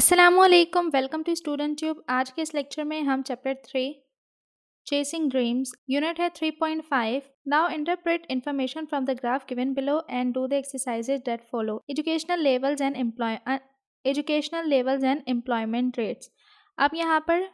अस्सलामुअलैकुम, welcome to student tube. आज के इस लेक्चर में हम चैप्टर 3 चेसिंग ड्रीम्स यूनिट है 3.5। Now interpret information from the graph given below and do the exercises that follow. Educational levels and employment rates. अब यहाँ पर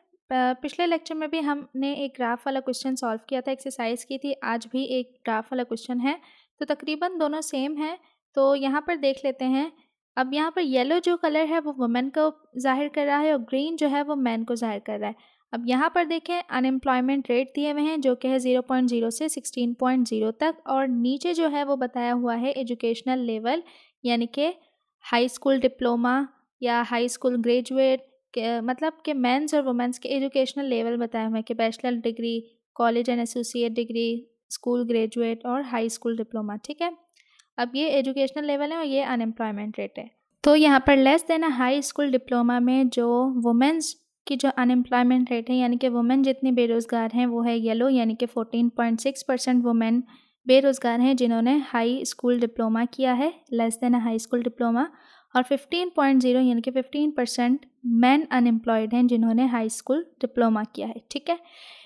पिछले लेक्चर में भी हमने एक ग्राफ वाला क्वेश्चन सॉल्व किया था, एक्सरसाइज की थी। आज भी एक ग्राफ वाला क्वेश्चन है, तो तकरीबन दोनों सेम है। तो यहाँ पर देख लेते हैं। अब यहाँ पर येलो जो कलर है वो वुमेन को जाहिर कर रहा है और ग्रीन जो है वो मैन को जाहिर कर रहा है। अब यहाँ पर देखें, अनएम्प्लॉयमेंट रेट दिए हुए हैं जो कि है 0.0 से 16.0 तक, और नीचे जो है वो बताया हुआ है एजुकेशनल लेवल, यानी कि हाई स्कूल डिप्लोमा या हाई स्कूल ग्रेजुएट, मतलब कि मेंस और वुमेंस के एजुकेशनल लेवल बताए हुए हैं कि bachelor degree, college and associate degree, school graduate और हाई स्कूल डिप्लोमा। ठीक है, अब ये एजुकेशनल लेवल है और ये अनएम्प्लॉयमेंट रेट है। तो यहाँ पर less than a high school diploma में जो वुमेंस की जो अनएम्प्लॉयमेंट रेट है, यानी कि वुमेन जितनी बेरोज़गार हैं, वो है येलो, यानी कि 14.6% वुमेन बेरोज़गार हैं जिन्होंने हाई स्कूल डिप्लोमा किया है, less than a high school diploma. और 15.0 यानी कि 15% मैन अनएम्प्लॉयड हैं जिन्होंने हाई स्कूल डिप्लोमा किया है। ठीक है,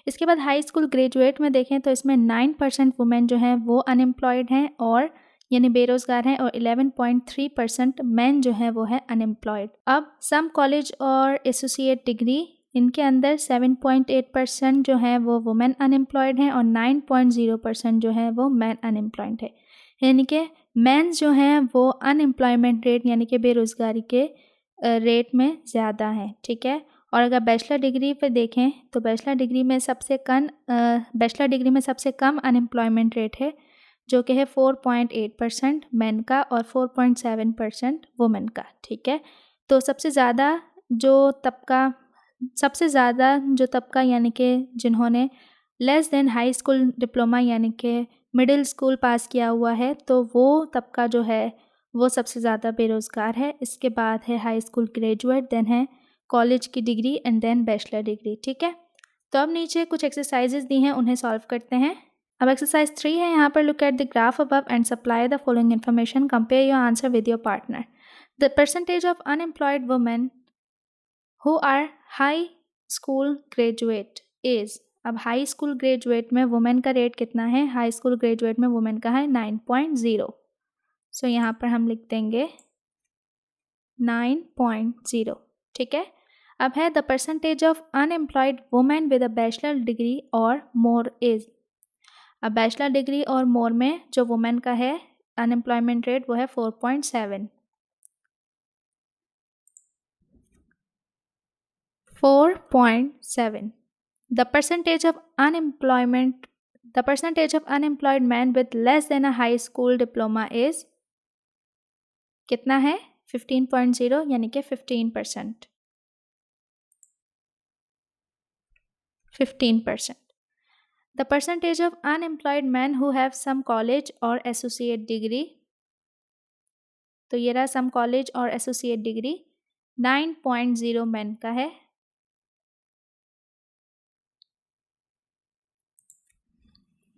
इसके बाद हाई स्कूल ग्रेजुएट में देखें तो इसमें 9% वुमेन जो हैं वो अनएम्प्लॉयड हैं और यानी बेरोज़गार हैं, और 11.3% मैन जो है वो है अनएम्प्लॉयड। अब सम कॉलेज और एसोसिएट डिग्री, इनके अंदर 7.8% जो है वो वुमेन अनएम्प्लॉयड हैं और 9.0% जो है वो मैन अनएम्प्लॉयड है। यानी कि मैंस जो हैं वो अनएम्प्लॉयमेंट रेट यानी कि बेरोज़गारी के रेट में ज़्यादा हैं। ठीक है, और अगर बैचलर डिग्री पे देखें तो बैचलर डिग्री में सबसे कम अनएम्प्लॉयमेंट रेट है जो कि है 4.8% मैन का और 4.7% वुमेन का। ठीक है, तो सबसे ज़्यादा जो तबका यानी कि जिन्होंने less than high school diploma यानी कि मिडिल स्कूल पास किया हुआ है, तो वो तबका जो है वो सबसे ज़्यादा बेरोज़गार है। इसके बाद है हाई स्कूल ग्रेजुएट, देन है कॉलेज की degree and then bachelor degree. ठीक है, तो अब नीचे कुछ एक्सरसाइजेज दी हैं, उन्हें सॉल्व करते हैं। अब एक्सरसाइज 3 है, यहाँ पर look at the graph above and supply the following information, compare your answer with your partner. The percentage of unemployed women who are high school graduate is. अब हाई स्कूल ग्रेजुएट में women का rate कितना है? High school graduate में women का है 9.0। सो यहाँ पर हम लिख देंगे 9.0। ठीक है, अब है the percentage of unemployed women with a bachelor degree और मोर इज। अब बैचलर डिग्री और मोर में जो वुमेन का है अनएम्प्लॉयमेंट रेट वो है 4.7। 4.7। The percentage of unemployed men with less than a high school diploma is कितना है? 15.0 यानी कि 15%। 15%. The percentage of unemployed men who have some college or associate degree, तो ये रहा some college और associate degree, 9.0 men का है।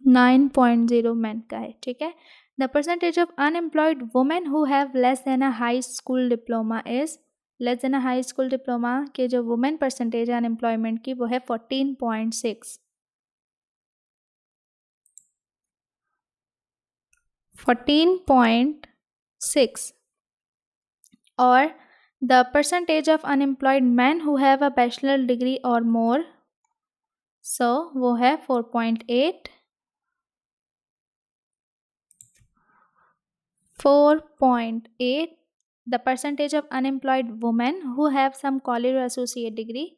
9.0 men का है। ठीक है, the percentage of unemployed women who have less than a high school diploma is, less than high school diploma के जो वुमेन परसेंटेज है अनएम्प्लॉयमेंट की वो है 14.6। 14.6। और the percentage of unemployed man who have a bachelor degree और मोर, सो वो है 4.8। 4.8। The percentage of unemployed women who have some college or associate degree,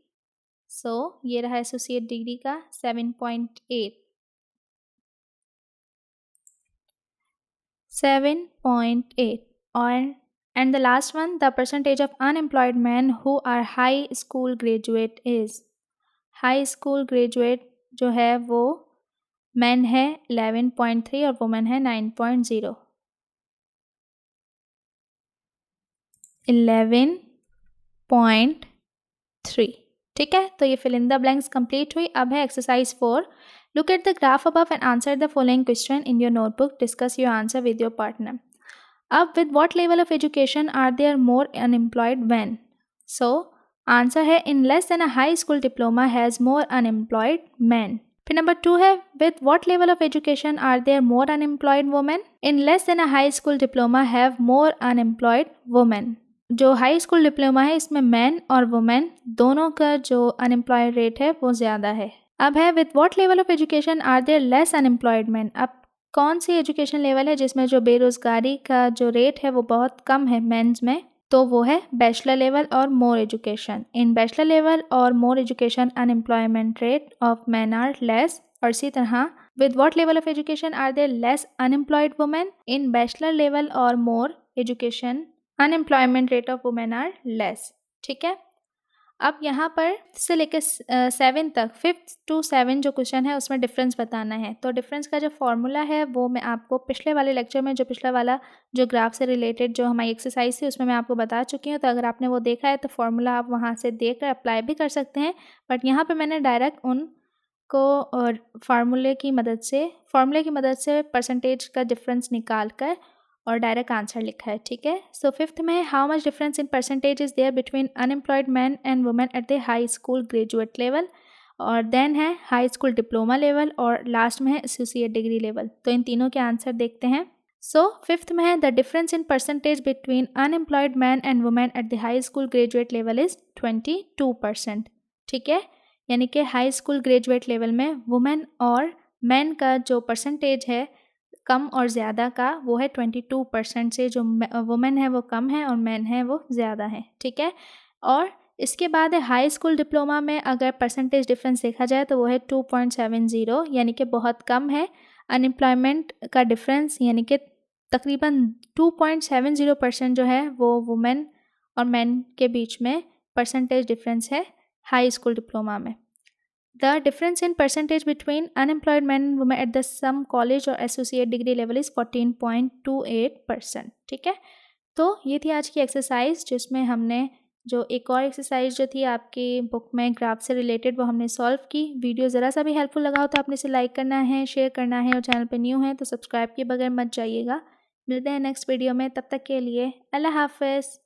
so ये रहा associate degree का 7.8। 7.8। और and the last one, the percentage of unemployed men who are high school graduate is, high school graduate जो है वो men है 11.3 और women है 9.0। 11.3। ठीक है, तो ये fill in the blanks complete हुई। अब है exercise 4। Look at the graph above and answer the following question in your notebook. Discuss your answer with your partner. अब with what level of education are there more unemployed when? So answer है in less than a high school diploma has more unemployed man. फिर number 2 है with what level of education are there more unemployed women. In less than a high school diploma have more unemployed women. जो high school diploma है इसमें man और women दोनों का जो unemployed rate है वो ज़्यादा है। अब है with what level of education are there less unemployed man. अब कौन सी एजुकेशन लेवल है जिसमें जो बेरोज़गारी का जो रेट है वो बहुत कम है मेंस में, तो वो है bachelor level or more education. In bachelor level or more education unemployment rate of man are less. और इसी तरह with what level of education are there less unemployed women. In bachelor level or more education unemployment rate of women are less. ठीक है, अब यहाँ पर से लेकर 7 तक 5th to 7 जो क्वेश्चन है उसमें डिफरेंस बताना है। तो डिफरेंस का जो फॉर्मूला है वो मैं आपको पिछले वाले लेक्चर में, जो पिछला वाला जो ग्राफ से रिलेटेड जो हमारी एक्सरसाइज थी उसमें मैं आपको बता चुकी हूँ। तो अगर आपने वो देखा है तो फॉर्मूला आप वहाँ से देख कर अप्लाई भी कर सकते हैं, बट यहाँ पर मैंने डायरेक्ट उनको और फार्मूले की मदद से परसेंटेज का डिफरेंस निकाल कर और डायरेक्ट आंसर लिखा है। ठीक है, सो 5th में how much difference in percentage is there between unemployed man and women at the high school graduate level, और देन है हाई स्कूल डिप्लोमा लेवल, और लास्ट में है एसोसिएट डिग्री लेवल। तो इन तीनों के आंसर देखते हैं। सो 5th में है the difference in percentage between unemployed man and women at the high school graduate level is 22%। ठीक है, यानी कि हाई स्कूल ग्रेजुएट लेवल में वुमेन और मैन का जो परसेंटेज है कम और ज़्यादा का वो है 22% से, जो वुमेन है वो कम है और मैन है वो ज़्यादा है। ठीक है, और इसके बाद है हाई स्कूल डिप्लोमा में अगर परसेंटेज डिफरेंस देखा जाए तो वो है 2.70, यानी कि बहुत कम है। अनएम्प्लॉयमेंट का डिफरेंस यानी कि तकरीबन 2.70% जो है वो वुमेन और मैन के बीच में परसेंटेज डिफरेंस है हाई स्कूल डिप्लोमा में। The difference in percentage between unemployed men and women at the some college or associate degree level is 14.28%। ठीक है, तो ये थी आज की एक्सरसाइज जिसमें हमने जो एक और एक्सरसाइज जो थी आपकी बुक में ग्राफ से रिलेटेड वो हमने सॉल्व की। वीडियो ज़रा सा भी हेल्पफुल लगा हो तो आपने इसे लाइक करना है, शेयर करना है, और चैनल पे न्यू है तो सब्सक्राइब किए बगैर मत जाइएगा। मिलते हैं नेक्स्ट वीडियो में, तब तक के लिए अल्लाह हाफ़िज़।